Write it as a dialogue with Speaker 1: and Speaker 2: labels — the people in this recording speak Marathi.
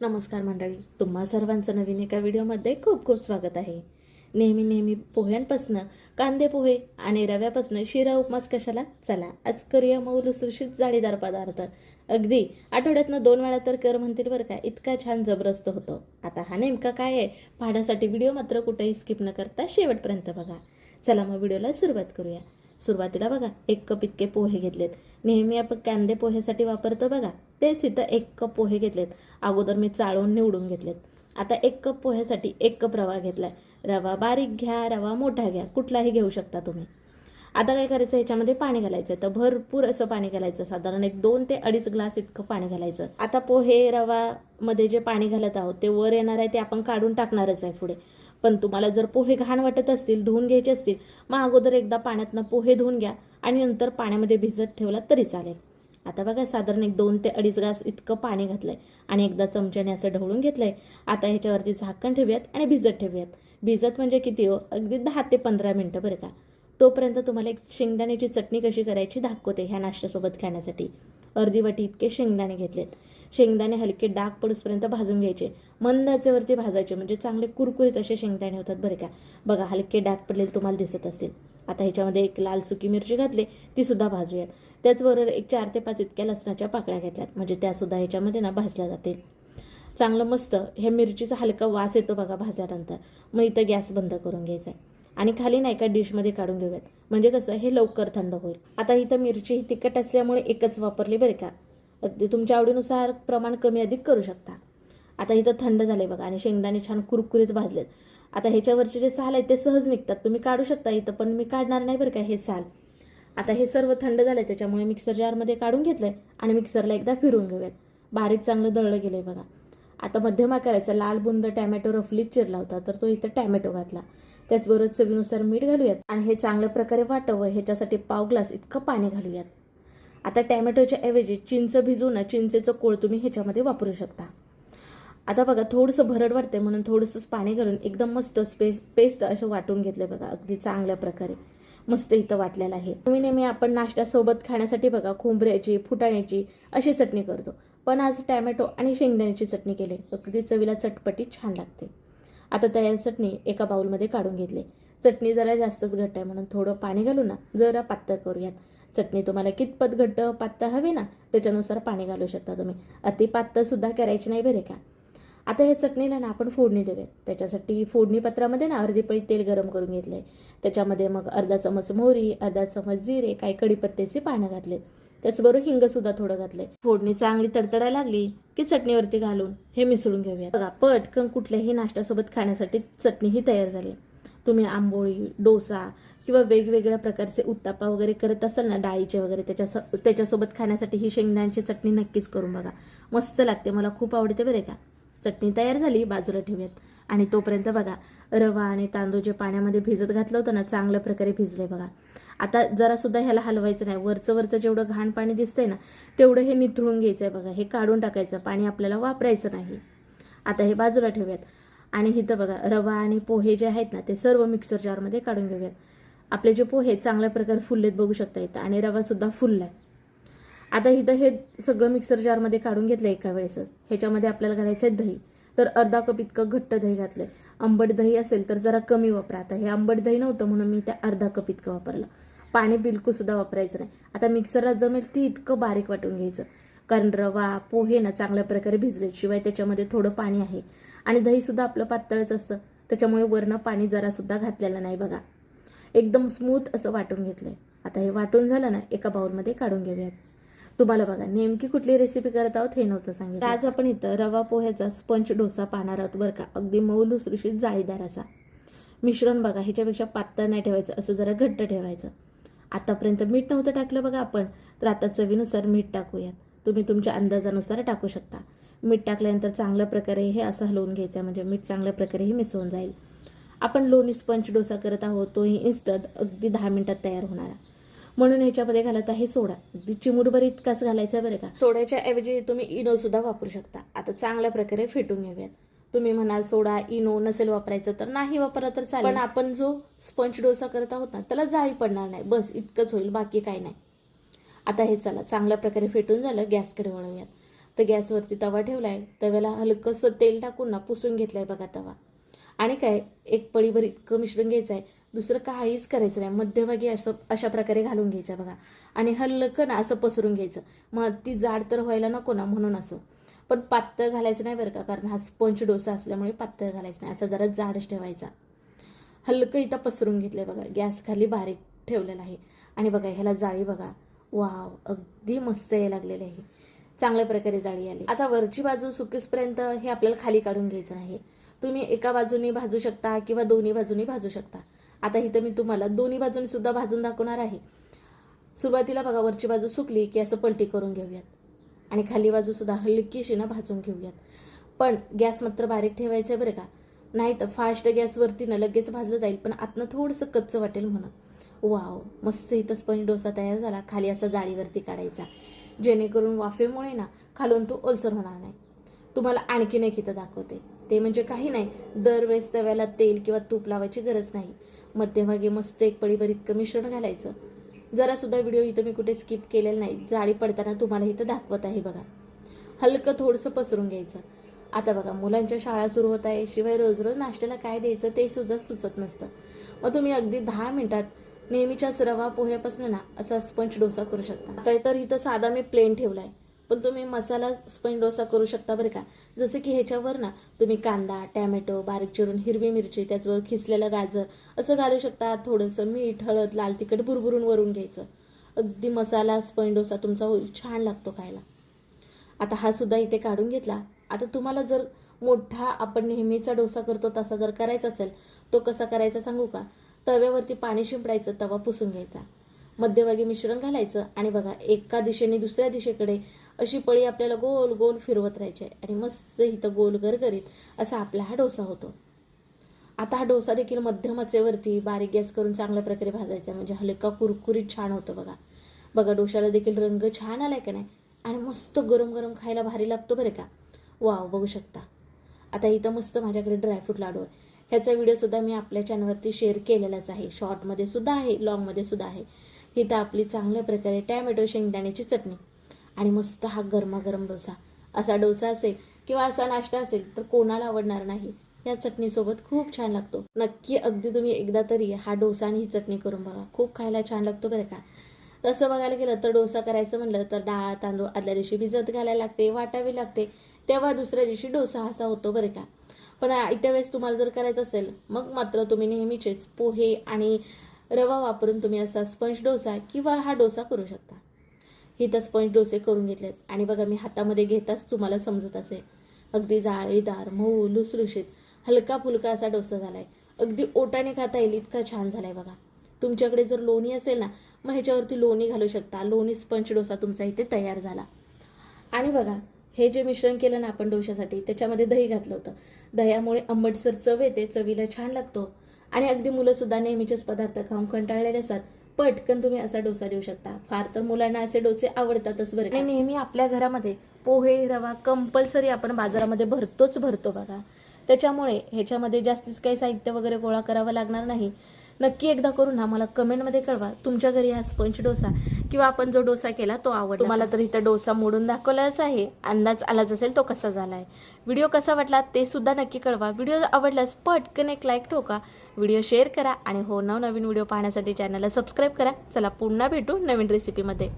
Speaker 1: नमस्कार मंडळी, तुम्हा सर्वांचं नवीन एका व्हिडिओमध्ये खूप खूप स्वागत आहे. नेहमी पोह्यांपासनं कांदे पोहे आणि रव्यापासनं शिरा उपमास कशाला, चला आज करूया मऊ लुसलुशीत जाळीदार पदार्थ. अगदी आठवड्यातनं 2 वेळा तर कर म्हणतील बरं का, इतका छान जबरदस्त होतो. आता हा नेमका काय आहे पाहण्यासाठी व्हिडिओ मात्र कुठेही स्किप न करता शेवटपर्यंत बघा. चला मग व्हिडिओला सुरुवात करूया. सुरुवातीला बघा 1 कप इतके पोहे घेतलेत. नेहमी आपण कांदे पोह्यासाठी वापरतो बघा, तेच इथं 1 कप पोहे घेतलेत. अगोदर मी चाळून निवडून घेतलेत. आता 1 कप पोह्यासाठी 1 कप रवा घेतलाय. रवा बारीक घ्या, रवा मोठा घ्या, कुठलाही घेऊ शकता तुम्ही. आता काय करायचं, ह्याच्यामध्ये पाणी घालायचं. तर भरपूर असं पाणी घालायचं, साधारण 2 ते 2.5 ग्लास इतकं पाणी घालायचं. आता पोहे रवा मध्ये जे पाणी घालत आहोत ते वर येणार आहे, ते आपण काढून टाकणारच आहे पुढे. पण तुम्हाला जर पोहे घाण वाटत असतील, धुवून घ्यायचे असतील, मग अगोदर एकदा पाण्यातनं पोहे धुवून घ्या आणि नंतर पाण्यामध्ये भिजत ठेवला तरी चालेल. आता बघा साधारण 2 ते 2.5 ग्लास इतकं पाणी घातलंय आणि एकदा चमच्याने असं ढवळून घेतलंय. आता ह्याच्यावरती झाकण ठेवूयात आणि भिजत ठेवूयात. भिजत म्हणजे किती हो, अगदी 10 ते 15 मिनटं बरं का. तोपर्यंत तुम्हाला एक शेंगदाण्याची चटणी कशी करायची दाखवते ह्या नाश्त्यासोबत खाण्यासाठी. अर्धी वाटी इतके शेंगदाणे घेतलेत. शेंगदाणे हलके डाग पडूसपर्यंत भाजून घ्यायचे. मंद आचेवरती भाजायचे, म्हणजे चांगले कुरकुरीत असे शेंगदाणे होतात बरं का. बघा हलके डाग पडलेले तुम्हाला दिसत असेल. आता ह्याच्यामध्ये 1 लाल सुकी मिरची घातली, ती सुद्धा भाजूयात. त्याचबरोबर 4 ते 5 इतक्या लसणाच्या पाकळ्या घेतल्यात, म्हणजे त्यासुद्धा ह्याच्यामध्ये भाजल्या जातील. चांगलं मस्त ह्या मिरचीचा हलका वास येतो बघा भाजल्यानंतर. मग इथं गॅस बंद करून घ्यायचा आहे आणि खाली नाही का डिशमध्ये काढून घेऊयात, म्हणजे कसं हे लवकर थंड होईल. आता इथं मिरची ही तिखट असल्यामुळे एकच वापरली बरं का. अगदी तुमच्या आवडीनुसार प्रमाण कमी अधिक करू शकता. आता इथं थंड झाले बघा आणि शेंगदाणे छान कुरकुरीत भाजलेत. आता ह्याच्यावरचे जे साल आहेत ते सहज निघतात, तुम्ही काढू शकता इथं, पण मी काढणार नाही बरं का हे साल. आता हे सर्व थंड झालंय, त्याच्यामुळे मिक्सर जारमध्ये काढून घेतलंय आणि मिक्सरला एकदा फिरवून घेऊयात. बारीक चांगलं दळलं गेलंय बघा. आता मध्यम आकाराचा लाल बुंद टॅमॅटो रफली चिरला होता, तर तो इथं टॅमॅटो घातला. त्याचबरोबर चवीनुसार मीठ घालूयात आणि हे चांगल्या प्रकारे वाटावं ह्याच्यासाठी पाव ग्लास इतकं पाणी घालूयात. आता टॅमॅटोच्या ऐवजी चिंच भिजवून चिंचेचं कोळ तुम्ही ह्याच्यामध्ये वापरू शकता. आता बघा थोडंसं भरड वाटते म्हणून थोडंसंच पाणी घालून एकदम मस्त पेस्ट असं वाटून घेतलं बघा. अगदी चांगल्या प्रकारे मस्त इथं वाटलेलं आहे. तुम्ही नेहमी आपण नाश्त्यासोबत खाण्यासाठी बघा खोबऱ्याची, फुटाण्याची अशी चटणी करतो, पण आज टॅमॅटो आणि शेंगदाण्याची चटणी केली. अगदी चवीला चटपटीत छान लागते. आता तयार चटणी एका बाउलमध्ये काढून घेतली. चटणी जरा जास्तच घट्ट आहे म्हणून थोडं पाणी घालून जरा पातळ करूयात. चटणी तुम्हाला कितपत घट्ट पातळ हवी ना, त्याच्यानुसार पाणी घालू शकता तुम्ही. अति पातळ सुद्धा करायची नाही बरे का. आता हे चटणीला आपण फोडणी देऊयात. त्याच्यासाठी फोडणी पत्रामध्ये अर्धी पळी तेल गरम करून घेतलंय. त्याच्यामध्ये मग अर्धा चमच मोहरी, अर्धा चमच जिरे, काही कढीपत्त्याची पानं घातले. त्याचबरोबर हिंग सुद्धा थोडं घातलंय. फोडणी चांगली तडतडायला लागली की चटणीवरती घालून हे मिसळून घेऊया. बघा पटकन कुठल्याही नाश्त्यासोबत खाण्यासाठी चटणी ही तयार झाली. तुम्ही आंबोळी, डोसा किंवा वेगवेगळ्या प्रकारचे उत्तापा वगैरे करत असाल ना डाळीचे वगैरे, त्याच्यासोबत खाण्यासाठी ही शेंगदाण्याची चटणी नक्कीच करून बघा. मस्त लागते, मला खूप आवडते बरे का. चटणी तयार झाली, बाजूला ठेवूयात. आणि तोपर्यंत बघा रवा आणि तांदूळ जे पाण्यामध्ये भिजत घातलं होतं ना, चांगल्या प्रकारे भिजले बघा. आता जरा सुद्धा ह्याला हलवायचं नाही. वरचं जेवढं घाण पाणी दिसतंय ना, तेवढं हे निथळून घ्यायचं आहे बघा. हे काढून टाकायचं, पाणी आपल्याला वापरायचं नाही. आता हे बाजूला ठेवूयात. आणि इथं बघा रवा आणि पोहे जे आहेत ना, ते सर्व मिक्सर जारमध्ये काढून घेऊयात. आपले जे पोहे चांगल्या प्रकारे फुललेत बघू शकता इथं, आणि रवा सुद्धा फुललाय. आता इथं हे सगळं मिक्सर जारमध्ये काढून घेतलं एका वेळेसच. ह्याच्यामध्ये आपल्याला घालायचं आहे दही. तर अर्धा कप इतकं घट्ट दही घातलंय. आंबट दही असेल तर जरा कमी वापरा. आता हे आंबट दही नव्हतं म्हणून मी त्या अर्धा कप इतकं वापरलं. पाणी बिलकुल सुद्धा वापरायचं नाही. आता मिक्सरला जमेल ती इतकं बारीक वाटून घ्यायचं, कारण रवा पोहे ना चांगल्या प्रकारे भिजले. शिवाय त्याच्यामध्ये थोडं पाणी आहे आणि दही सुद्धा आपलं पातळच असतं, त्याच्यामुळे वरनं पाणी जरा सुद्धा घातलेलं नाही बघा. एकदम स्मूथ असं वाटून घेतलंय. आता हे वाटून झालं ना, एका बाउलमध्ये काढून घेऊयात. तुम्हाला बघा नेमकी कुठली रेसिपी करत आहोत हे नव्हतं सांगितलं. आज आपण इथं रवा पोह्याचा स्पंज डोसा पाहणार आहोत बरं का. अगदी मऊ लुसलुशीत जाळीदार असा. मिश्रण बघा ह्याच्यापेक्षा पातळ नाही ठेवायचं, असं जरा घट्ट ठेवायचं. आतापर्यंत मीठ नव्हतं टाकलं बघा आपण, तर आता चवीनुसार मीठ टाकूयात. तुम्ही तुमच्या अंदाजानुसार टाकू शकता. मीठ टाकल्यानंतर चांगल्या प्रकारे हे असं हलवून घ्यायचं, म्हणजे मीठ चांगल्या प्रकारे हे मिसळून जाईल. आपण लोणी स्पंज डोसा करत आहोत, तोही इन्स्टंट अगदी 10 मिनिटात तयार होणारा. म्हणून ह्याच्यामध्ये घालत आहे सोडा. अगदी चिमूटभर इतकाच घालायचा बरं का. सोड्याच्या ऐवजी तुम्ही इनो सुद्धा वापरू शकता. आता चांगल्या प्रकारे फेटून घेऊयात. तुम्ही म्हणाल सोडा इनो नसेल वापरायचं तर नाही वापरला तर चालेल, पण आपण जो स्पंज डोसा करत आहोत ना, त्याला जाळी पडणार नाही, बस इतकंच होईल, बाकी काही नाही. आता हे चला चांगल्या प्रकारे फेटून झालं, गॅसकडे वळवूयात. तर गॅसवरती तवा ठेवला आहे. तव्याला हलकंसं तेल टाकून ना पुसून घेतलं आहे बघा तवा. आणि काय एक पळीभर इतकं मिश्रण घ्यायचं आहे. दुसरं काहीच करायचं नाही. मध्यभागी अशा प्रकारे घालून घ्यायचं बघा. आणि हलकं ना असं पसरून घ्यायचं. मग ती जाड तर व्हायला नको ना म्हणून असं. पण पातळ घालायचं नाही बरं का, कारण हा स्पंज डोसा असल्यामुळे पातळ घालायचं नाही. असा जरा जाडच ठेवायचा. हलकं इथं पसरून घेतलंय बघा. गॅस खाली बारीक ठेवलेला आहे. आणि बघा ह्याला जाळी बघा. वाव, अगदी मस्त यायला लागलेली आहे. चांगल्या प्रकारे जाळी आली. आता वरची बाजू सुकेसपर्यंत हे आपल्याला खाली काढून घ्यायचं नाही. तुम्ही एका बाजूनी भाजू शकता किंवा दोन्ही बाजूनी भाजू शकता. आता इथं मी तुम्हाला दोन्ही बाजूनी सुद्धा भाजून दाखवणार आहे. सुरुवातीला बघा वरची बाजू सुकली की असं पलटी करून घेऊयात. आणि खाली बाजू सुद्धा हलकीशी ना भाजून घेऊयात. पण गॅस मात्र बारीक ठेवायचं आहे बरं का, नाही तर फास्ट गॅसवरती ना लगेच भाजलं जाईल, पण आतनं थोडंसं कच्चं वाटेल म्हणून. वाव, मस्त इथं स्पंज डोसा तयार झाला. खाली असा जाळीवरती काढायचा, जेणेकरून वाफेमुळे ना खालून तो ओलसर होणार नाही. तुम्हाला आणखीन एक इथं दाखवते. ते म्हणजे काही नाही, दरवेळेस तव्याला तेल किंवा तूप लावायची गरज नाही. मध्यभागी मस्त एक पळीभर इतकं मिश्रण घालायचं. जरासुद्धा व्हिडिओ इथं मी कुठे स्किप केलेला नाही. जाळी पडताना तुम्हाला इथं दाखवत आहे बघा. हलकं थोडंसं पसरून घ्यायचं. आता बघा मुलांच्या शाळा सुरू होत आहे, शिवाय रोज रोज नाश्त्याला काय द्यायचं ते सुद्धा सुचत नसतं. मग तुम्ही अगदी 10 मिनिटात नेहमीच्याच रवा पोह्यापासून ना असा स्पंज डोसा करू शकता. आता तर इथं साधा मी प्लेन ठेवलाय, पण तुम्ही मसाला स्पंज डोसा करू शकता बरं का. जसं की ह्याच्यावर ना तुम्ही कांदा, टॅमॅटो बारीक चिरून, हिरवी मिरची, त्याचवर खिसलेलं गाजर असं घालू शकता. थोडंसं मीठ, हळद, लाल तिखट भुरभुरून वरून घ्यायचं. अगदी मसाला स्पंज डोसा तुमचा होईल. छान लागतो खायला. आता हा सुद्धा इथे काढून घेतला. आता तुम्हाला जर मोठा आपण नेहमीचा डोसा करतो तसा जर करायचा असेल, तो कसा करायचा सांगू का. तव्यावरती पाणी शिंपडायचं, तवा पुसून घ्यायचा, मध्यभागी मिश्रण घालायचं आणि बघा एका दिशेने दुसऱ्या दिशेकडे अशी पळी आपल्याला गोल गोल फिरवत राहायची आहे. आणि मस्त इथं गोल गरगरीत असा आपला हा डोसा होतो. आता हा डोसा देखील मध्यम आचेवरती बारीक गॅस करून चांगल्या प्रकारे भाजायचा, म्हणजे हलका कुरकुरीत छान होतो बघा. बघा डोशाला देखील रंग छान आलाय का नाही. आणि मस्त गरम गरम खायला भारी लागतो बरं का. वाव, बघू शकता. आता इथं मस्त माझ्याकडे ड्रायफ्रूट लाडू आहे. ह्याचा व्हिडिओसुद्धा मी आपल्या चॅनलवरती शेअर केलेलाच आहे. शॉर्टमध्ये सुद्धा आहे, लॉंगमध्ये सुद्धा आहे. इथं आपली चांगल्या प्रकारे टॅमॅटो शेंगदाण्याची चटणी आणि मस्त हा गरमागरम डोसा. असा डोसा असेल किंवा असा नाश्ता असेल तर कोणाला आवडणार नाही. या चटणीसोबत खूप छान लागतो. नक्की अगदी तुम्ही एकदा तरी हा डोसा आणि ही चटणी करून बघा. खूप खायला छान लागतो बरं का. तसं बघायला गेलं तर डोसा करायचं म्हणलं तर डाळ तांदूळ आदल्या दिवशी भिजत घालायला लागते, वाटावी लागते, तेव्हा दुसऱ्या दिवशी डोसा असा होतो बरं का. पण इतर वेळेस तुम्हाला जर करायचं असेल मग मात्र तुम्ही नेहमीचेच पोहे आणि रवा वापरून तुम्ही असा स्पंज डोसा किंवा हा डोसा करू शकता. इथं स्पंज डोसे करून घेतलेत आणि बघा मी हातामध्ये घेताच तुम्हाला समजत असेल, अगदी जाळीदार, मऊ, लुसलुशीत, हलका फुलका असा डोसा झालाय. अगदी ओटाने खाता येईल इतका छान झालाय बघा. तुमच्याकडे जर लोणी असेल ना, मग ह्याच्यावरती लोणी घालू शकता. लोणी स्पंज डोसा तुमचा इथे तयार झाला. आणि बघा हे जे मिश्रण केलं ना आपण डोशासाठी, त्याच्यामध्ये दही घातलं होतं. दह्यामुळे आंबटसर चव येते, चवीला छान लागतो. आणि अगदी मुलंसुद्धा नेहमीचेच पदार्थ खाऊन कंटाळलेले असतात, पटकन तुम्ही असा डोसा देऊ शकता. फार तर मुलांना असे डोसे आवडतातच बरं. आणि नेहमी आपल्या घरामध्ये पोहे, रवा कंपल्सरी आपण बाजारामध्ये भरतो बघा. त्याच्यामुळे ह्याच्यामध्ये जास्तीच काही साहित्य वगैरे गोळा करावं लागणार नाही. नक्की एकदा करून ना मला कमेंटमध्ये कळवा तुमच्या घरी हा स्पंज डोसा किंवा आपण जो डोसा केला तो आवडला. तुम्हाला तर इथं डोसा मोडून दाखवलाच आहे, अंदाज आलाच असेल तो कसा झाला आहे. व्हिडिओ कसा वाटला ते सुद्धा नक्की कळवा. व्हिडिओ आवडल्यास पटकन एक लाईक ठोका, व्हिडिओ शेअर करा आणि हो नवनवीन व्हिडिओ पाहण्यासाठी चॅनलला सबस्क्राईब करा. चला पुन्हा भेटू नवीन रेसिपीमध्ये.